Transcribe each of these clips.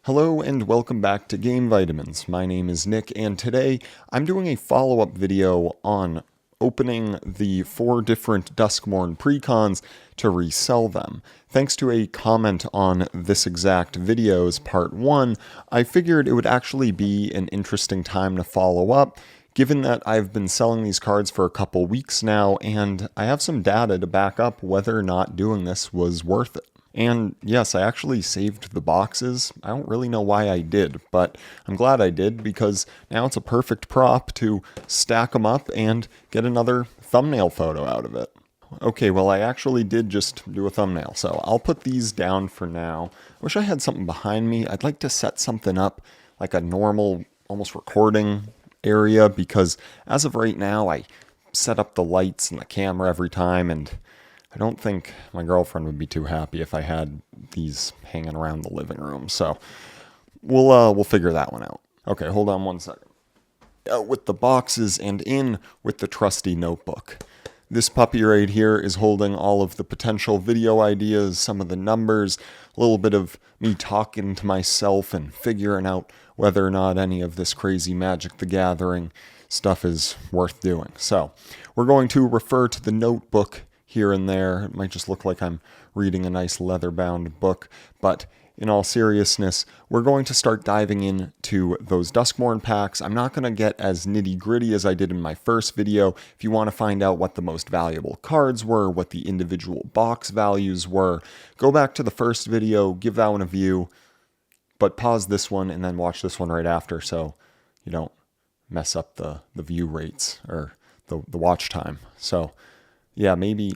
Hello and welcome back to Game Vitamins. My name is Nick and today I'm doing a follow-up video on opening the 4 different Duskmourn Precons to resell them. Thanks to a comment on this exact video's part 1, I figured it would actually be an interesting time to follow up, given that I've been selling these cards for a couple weeks now and I have some data to back up whether or not doing this was worth it. And yes, I actually saved the boxes. I don't really know why I did, but I'm glad I did because now it's a perfect prop to stack them up and get another thumbnail photo out of it. Okay, well, I actually did just do a thumbnail, so I'll put these down for now. I wish I had something behind me. I'd like to set something up like a normal, almost recording area because as of right now, I set up the lights and the camera every time, and I don't think my girlfriend would be too happy if I had these hanging around the living room. So we'll figure that one out. Okay, hold on one second. Out with the boxes and in with the trusty notebook. This puppy right here is holding all of the potential video ideas, some of the numbers, a little bit of me talking to myself and figuring out whether or not any of this crazy Magic the Gathering stuff is worth doing. So we're going to refer to the notebook here and there. It might just look like I'm reading a nice leather-bound book, but in all seriousness, we're going to start diving into those Duskmourn packs. I'm not going to get as nitty-gritty as I did in my first video. If you want to find out what the most valuable cards were, what the individual box values were, go back to the first video, give that one a view, but pause this one and then watch this one right after so you don't mess up the view rates or the watch time. So yeah, maybe,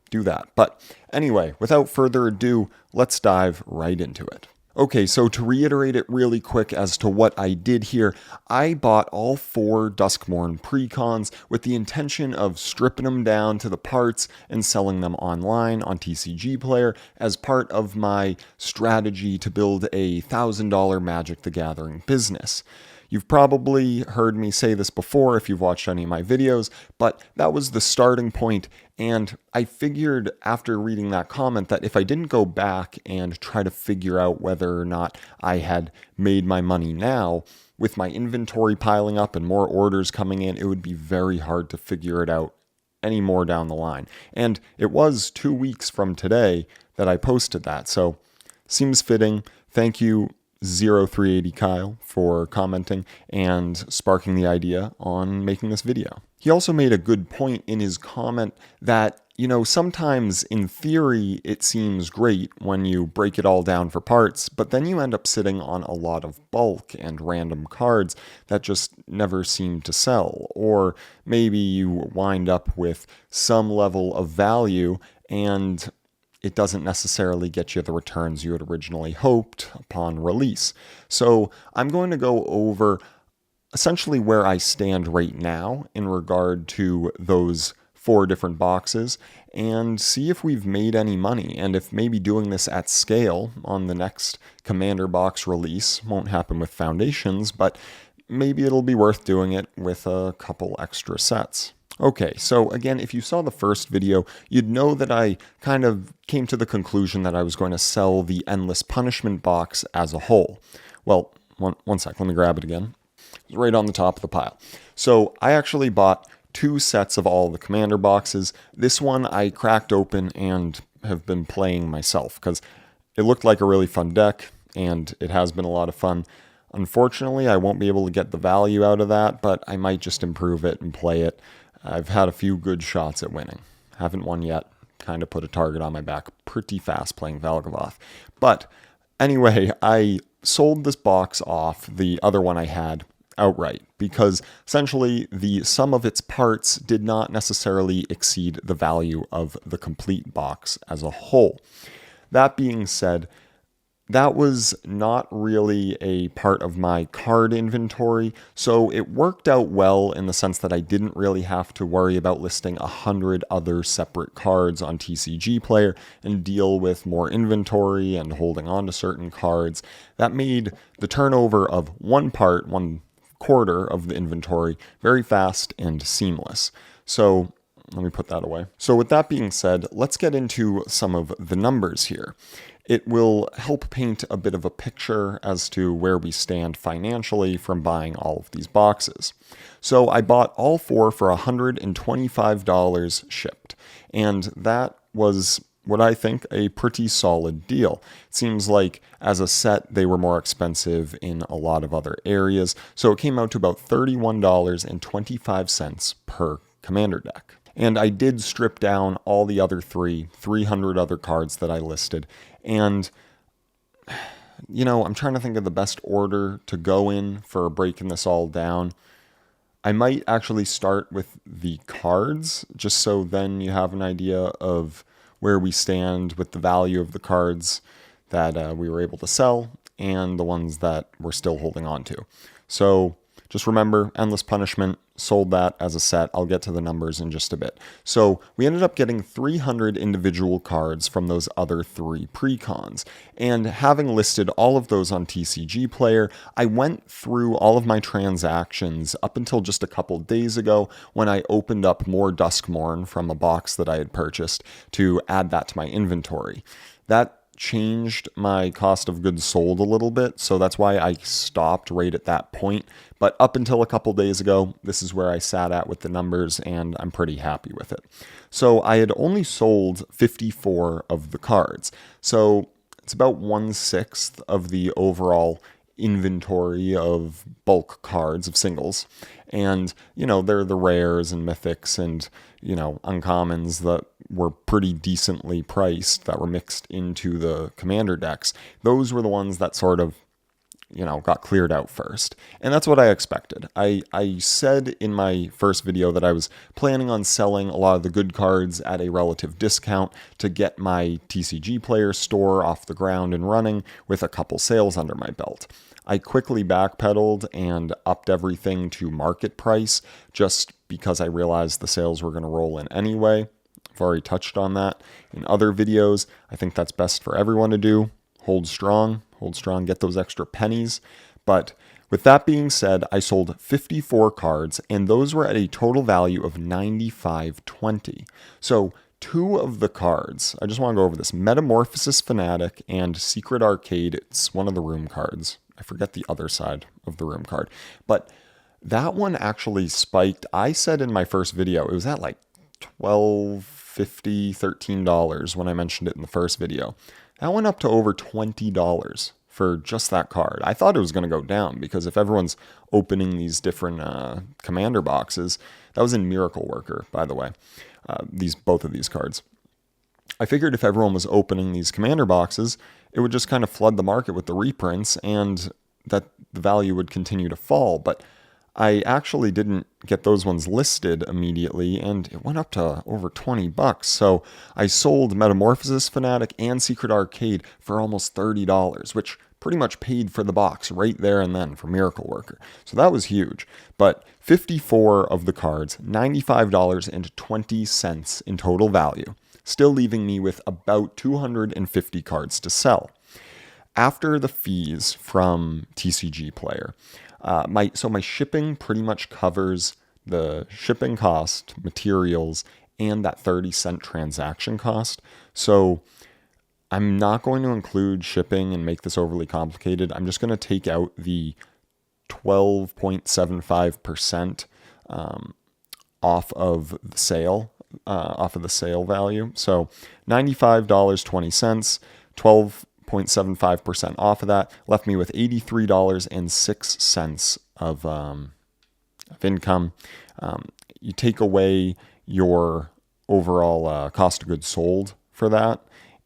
do that. But anyway, without further ado, let's dive right into it. Okay, so to reiterate it really quick as to what I did here, I bought all 4 Duskmourn Precons with the intention of stripping them down to the parts and selling them online on TCG Player as part of my strategy to build a $1,000 Magic the Gathering business. You've probably heard me say this before if you've watched any of my videos, but that was the starting point, and I figured after reading that comment that if I didn't go back and try to figure out whether or not I had made my money now, with my inventory piling up and more orders coming in, it would be very hard to figure it out any more down the line. And it was 2 weeks from today that I posted that, so seems fitting. Thank you 0380 Kyle for commenting and sparking the idea on making this video. He also made a good point in his comment that, sometimes in theory it seems great when you break it all down for parts, but then you end up sitting on a lot of bulk and random cards that just never seem to sell, or maybe you wind up with some level of value and it doesn't necessarily get you the returns you had originally hoped upon release. So I'm going to go over essentially where I stand right now in regard to those 4 different boxes and see if we've made any money, and if maybe doing this at scale on the next Commander box release won't happen with Foundations, but maybe it'll be worth doing it with a couple extra sets. Okay, so again, if you saw the first video, you'd know that I kind of came to the conclusion that I was going to sell the Endless Punishment box as a whole. Well, one sec, let me grab it again. It's right on the top of the pile. So I actually bought 2 sets of all the Commander boxes. This one I cracked open and have been playing myself because it looked like a really fun deck, and it has been a lot of fun. Unfortunately, I won't be able to get the value out of that, but I might just improve it and play it. I've had a few good shots at winning. Haven't won yet. Kind of put a target on my back pretty fast playing Valgavoth. But anyway, I sold this box off, the other one I had, outright, because essentially the sum of its parts did not necessarily exceed the value of the complete box as a whole. That being said, that was not really a part of my card inventory, so it worked out well in the sense that I didn't really have to worry about listing 100 other separate cards on TCG Player and deal with more inventory and holding on to certain cards. That made the turnover of one quarter of the inventory very fast and seamless. So let me put that away. So with that being said, let's get into some of the numbers here. It will help paint a bit of a picture as to where we stand financially from buying all of these boxes. So I bought all 4 for $125 shipped, and that was what I think a pretty solid deal. It seems like as a set, they were more expensive in a lot of other areas, so it came out to about $31.25 per commander deck. And I did strip down all the other 300 other cards that I listed. And, I'm trying to think of the best order to go in for breaking this all down. I might actually start with the cards, just so then you have an idea of where we stand with the value of the cards that we were able to sell and the ones that we're still holding on to. So just remember, Endless Punishment, sold that as a set. I'll get to the numbers in just a bit. So we ended up getting 300 individual cards from those other 3 precons. And having listed all of those on TCG Player, I went through all of my transactions up until just a couple days ago when I opened up more Duskmourn from a box that I had purchased to add that to my inventory. That changed my cost of goods sold a little bit, so that's why I stopped right at that point. But up until a couple days ago, this is where I sat at with the numbers, and I'm pretty happy with it. So I had only sold 54 of the cards, so it's about 1/6 of the overall inventory of bulk cards of singles. And, they're the rares and mythics and, uncommons that were pretty decently priced that were mixed into the commander decks. Those were the ones that sort of, got cleared out first. And that's what I expected. I said in my first video that I was planning on selling a lot of the good cards at a relative discount to get my TCG Player store off the ground and running with a couple sales under my belt. I quickly backpedaled and upped everything to market price just because I realized the sales were going to roll in anyway. I've already touched on that in other videos. I think that's best for everyone to do. Hold strong, get those extra pennies. But with that being said, I sold 54 cards, and those were at a total value of $95.20. So 2 of the cards, I just want to go over this, Metamorphosis Fanatic and Secret Arcade. It's one of the room cards. I forget the other side of the room card. But that one actually spiked. I said in my first video, it was at like $12.50, $13 when I mentioned it in the first video. That went up to over $20 for just that card. I thought it was going to go down because if everyone's opening these different commander boxes, that was in Miracle Worker, by the way, both of these cards. I figured if everyone was opening these commander boxes, it would just kind of flood the market with the reprints and that the value would continue to fall. But I actually didn't get those ones listed immediately, and it went up to over $20. So I sold Metamorphosis Fanatic and Secret Arcade for almost $30, which pretty much paid for the box right there and then for Miracle Worker. So that was huge. But 54 of the cards, $95.20 in total value, still leaving me with about 250 cards to sell. After the fees from TCG Player, my shipping pretty much covers the shipping cost, materials, and that 30-cent transaction cost. So I'm not going to include shipping and make this overly complicated. I'm just going to take out the 12.75% off of the sale value. So $95.20, 12.75% off of that, left me with $83.06 of income. You take away your overall cost of goods sold for that,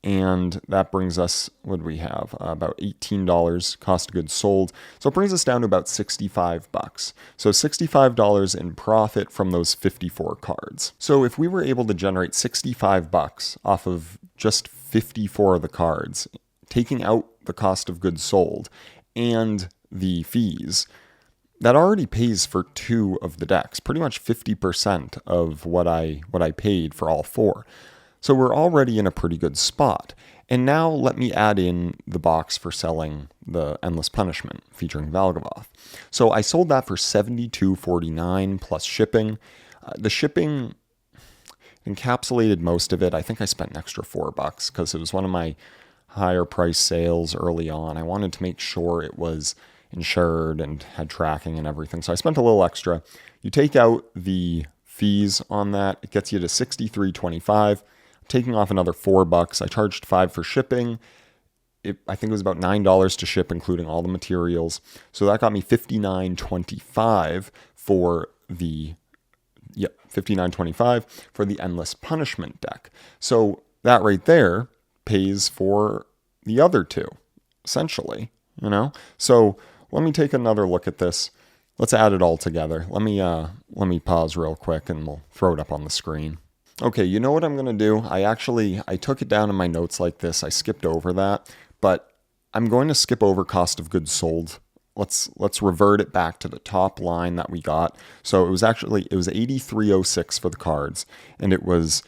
and that brings us, what do we have? About $18 cost of goods sold. So it brings us down to about $65. So $65 in profit from those 54 cards. So if we were able to generate $65 off of just 54 of the cards, taking out the cost of goods sold and the fees, that already pays for 2 of the decks, pretty much 50% of what I paid for all 4. So we're already in a pretty good spot. And now let me add in the box for selling the Endless Punishment featuring Valgavoth. So I sold that for $72.49 plus shipping. The shipping encapsulated most of it. I think I spent an extra $4 because it was one of my higher price sales early on. I wanted to make sure it was insured and had tracking and everything. So I spent a little extra. You take out the fees on that, it gets you to $63.25. Taking off another $4. I charged $5 for shipping. I think it was about $9 to ship, including all the materials. So that got me $59.25 for the $59.25 for the Endless Punishment deck. So that right there pays for the other two, essentially, So let me take another look at this. Let's add it all together. Let me pause real quick and we'll throw it up on the screen. Okay, you know what I'm going to do? I took it down in my notes like this. I skipped over that, but I'm going to skip over cost of goods sold. Let's revert it back to the top line that we got. So it was $83.06 for the cards, and it was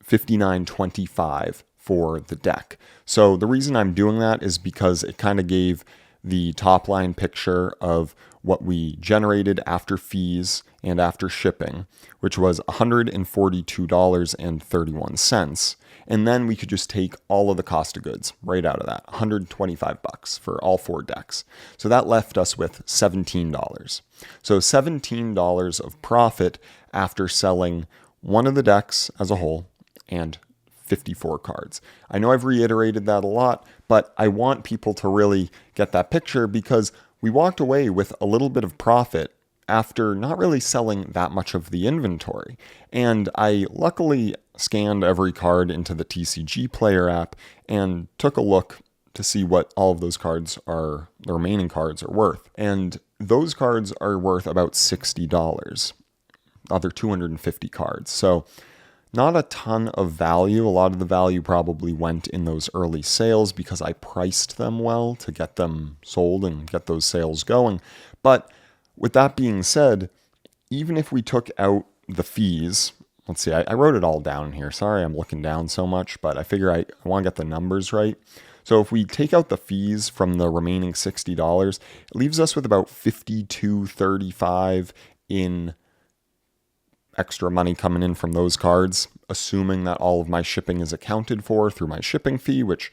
$59.25 for the deck. So the reason I'm doing that is because it kind of gave the top line picture of what we generated after fees and after shipping, which was $142.31. And then we could just take all of the cost of goods right out of that, $125 for all 4 decks. So that left us with $17. So $17 of profit after selling one of the decks as a whole and 54 cards. I know I've reiterated that a lot, but I want people to really get that picture because we walked away with a little bit of profit after not really selling that much of the inventory. And I luckily scanned every card into the TCG Player app and took a look to see what all of those cards are, the remaining cards are worth. And those cards are worth about $60, other 250 cards. So not a ton of value. A lot of the value probably went in those early sales because I priced them well to get them sold and get those sales going. But with that being said, even if we took out the fees, let's see, I wrote it all down here. Sorry, I'm looking down so much, but I figure I want to get the numbers right. So if we take out the fees from the remaining $60, it leaves us with about $52.35 in extra money coming in from those cards, assuming that all of my shipping is accounted for through my shipping fee, which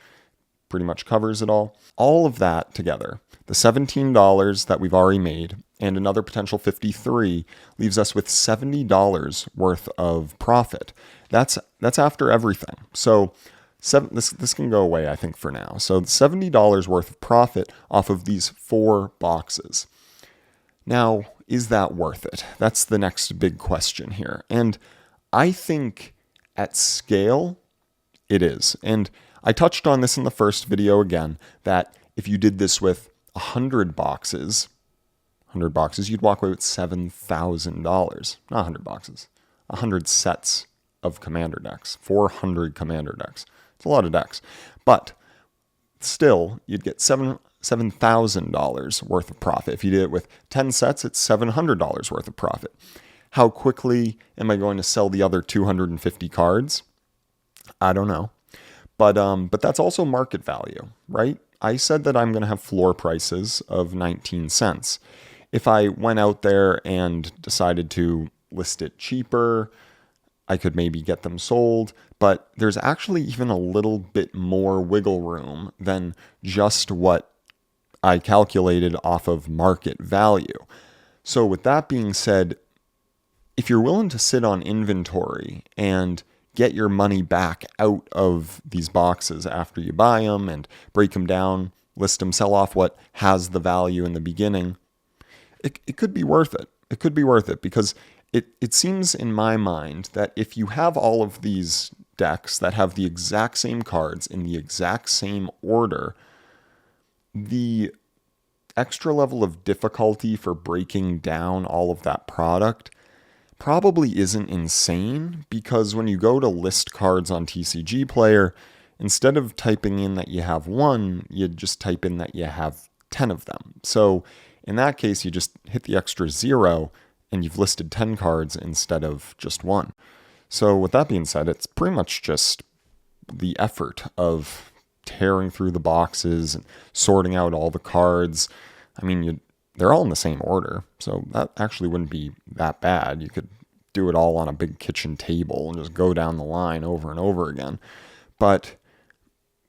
pretty much covers it all. All of that together, the $17 that we've already made and another potential $53 leaves us with $70 worth of profit. That's after everything. So this can go away, I think, for now. So $70 worth of profit off of these 4 boxes. Now, is that worth it? That's the next big question here. And I think at scale, it is. And I touched on this in the first video again, that if you did this with 100 boxes, you'd walk away with $7,000. Not 100 boxes, 100 sets of commander decks, 400 commander decks. It's a lot of decks. But still, you'd get $7,000 worth of profit. If you did it with 10 sets, it's $700 worth of profit. How quickly am I going to sell the other 250 cards? I don't know. But that's also market value, right? I said that I'm going to have floor prices of 19 cents. If I went out there and decided to list it cheaper, I could maybe get them sold, but there's actually even a little bit more wiggle room than just what I calculated off of market value. So with that being said, if you're willing to sit on inventory and get your money back out of these boxes after you buy them and break them down, list them, sell off what has the value in the beginning, it could be worth it. It could be worth it because it seems in my mind that if you have all of these decks that have the exact same cards in the exact same order, the extra level of difficulty for breaking down all of that product probably isn't insane, because when you go to list cards on TCG Player, instead of typing in that you have 1, you just type in that you have 10 of them. So in that case, you just hit the extra 0 and you've listed 10 cards instead of just 1. So with that being said, it's pretty much just the effort of tearing through the boxes and sorting out all the cards. I mean, they're all in the same order, so that actually wouldn't be that bad. You could do it all on a big kitchen table and just go down the line over and over again. But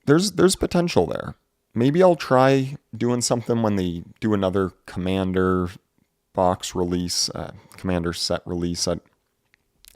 there's potential there. Maybe I'll try doing something when they do another Commander box release, Commander set release. I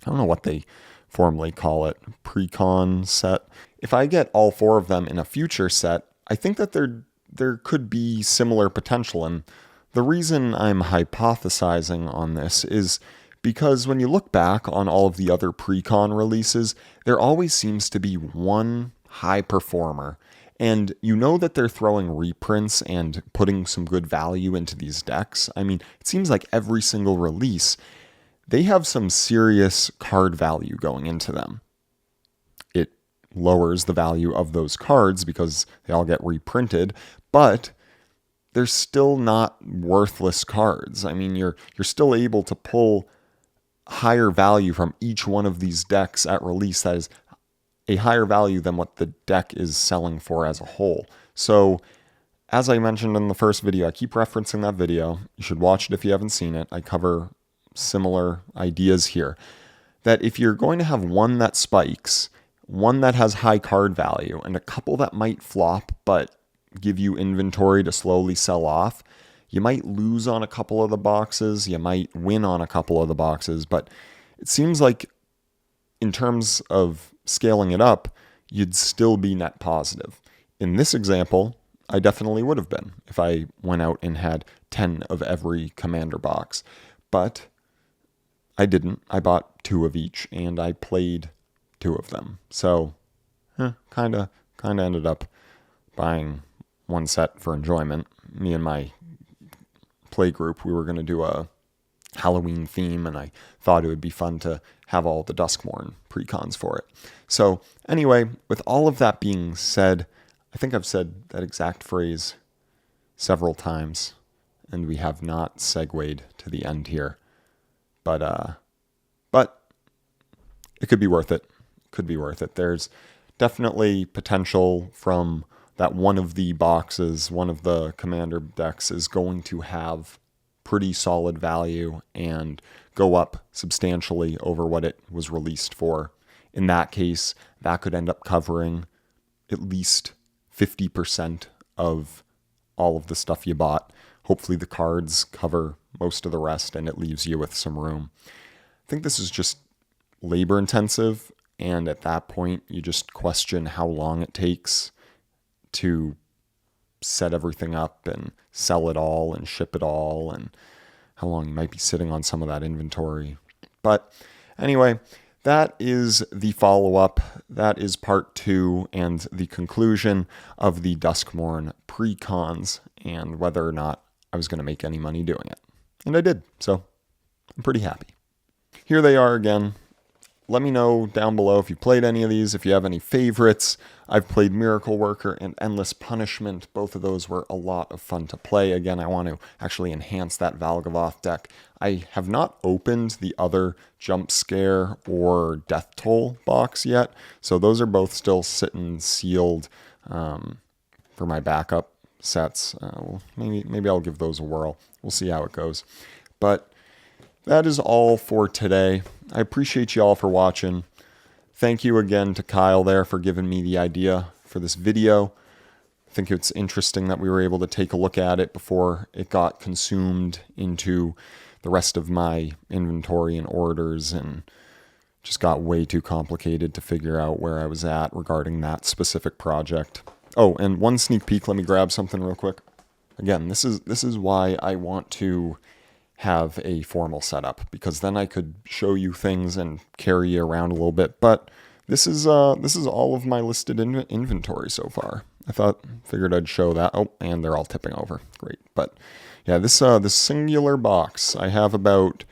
don't know what they formally call it, precon set. If I get all four of them in a future set, I think that there could be similar potential. And the reason I'm hypothesizing on this is because when you look back on all of the other precon releases, there always seems to be one high performer. And you know that they're throwing reprints and putting some good value into these decks. I mean, it seems like every single release, they have some serious card value going into them. It lowers the value of those cards because they all get reprinted, but they're still not worthless cards. I mean, you're still able to pull higher value from each one of these decks at release that is a higher value than what the deck is selling for as a whole. So, as I mentioned in the first video, I keep referencing that video. You should watch it if you haven't seen it. I cover similar ideas here. That if you're going to have one that spikes, one that has high card value, and a couple that might flop but give you inventory to slowly sell off, you might lose on a couple of the boxes, you might win on a couple of the boxes, but it seems like in terms of scaling it up, you'd still be net positive. In this example, I definitely would have been if I went out and had 10 of every Commander box. But I didn't. I bought 2 of each, and I played 2 of them. So, kind of ended up buying one set for enjoyment. Me and my play group, we were going to do a Halloween theme, and I thought it would be fun to have all the Duskmourn Precons for it. So anyway, with all of that being said, I think I've said that exact phrase several times, and we have not segued to the end here. But it could be worth it. Could be worth it. There's definitely potential from that one of the boxes, one of the Commander decks is going to have pretty solid value and go up substantially over what it was released for. In that case, that could end up covering at least 50% of all of the stuff you bought. Hopefully the cards cover most of the rest and it leaves you with some room. I think this is just labor intensive, and at that point you just question how long it takes to set everything up and sell it all and ship it all, and how long you might be sitting on some of that inventory. But anyway, that is the follow-up. That is part 2 and the conclusion of the Duskmourn Precons and whether or not I was going to make any money doing it. And I did, so I'm pretty happy. Here they are again. Let me know down below if you played any of these, if you have any favorites. I've played Miracle Worker and Endless Punishment. Both of those were a lot of fun to play. Again, I want to actually enhance that Valgavoth deck. I have not opened the other Jump Scare or Death Toll box yet, so those are both still sitting sealed for my backup sets. Maybe I'll give those a whirl. We'll see how it goes. But that is all for today. I appreciate you all for watching. Thank you again to Kyle there for giving me the idea for this video. I think it's interesting that we were able to take a look at it before it got consumed into the rest of my inventory and orders, and just got way too complicated to figure out where I was at regarding that specific project. Oh, and one sneak peek, let me grab something real quick. Again, this is why I want to have a formal setup, because then I could show you things and carry you around a little bit. But this is all of my listed inventory so far. Figured I'd show that. Oh, and they're all tipping over. Great. But yeah, this singular box, I have about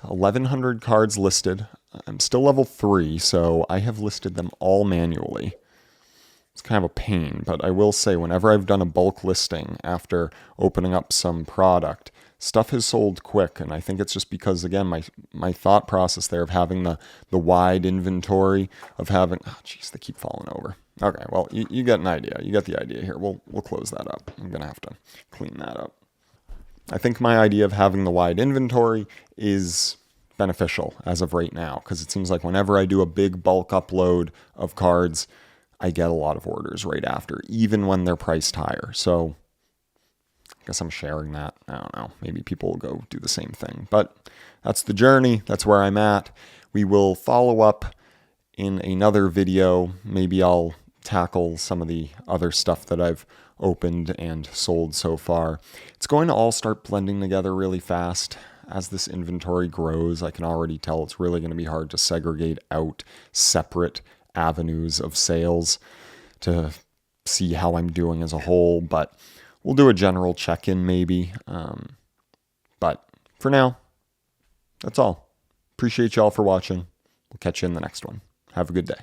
1,100 cards listed. I'm still level 3, so I have listed them all manually. It's kind of a pain, but I will say whenever I've done a bulk listing after opening up some product, stuff has sold quick, and I think it's just because, again, my thought process there of having the wide inventory, of having, oh jeez, they keep falling over. Okay, well, you get an idea. You get the idea here. We'll close that up. I'm going to have to clean that up. I think my idea of having the wide inventory is beneficial as of right now, because it seems like whenever I do a big bulk upload of cards, I get a lot of orders right after, even when they're priced higher. So I guess I'm sharing that. I don't know. Maybe people will go do the same thing. But that's the journey. That's where I'm at. We will follow up in another video. Maybe I'll tackle some of the other stuff that I've opened and sold so far. It's going to all start blending together really fast. As this inventory grows, I can already tell it's really going to be hard to segregate out separate avenues of sales to see how I'm doing as a whole, but we'll do a general check-in maybe. But for now, that's all. Appreciate y'all for watching. We'll catch you in the next one. Have a good day.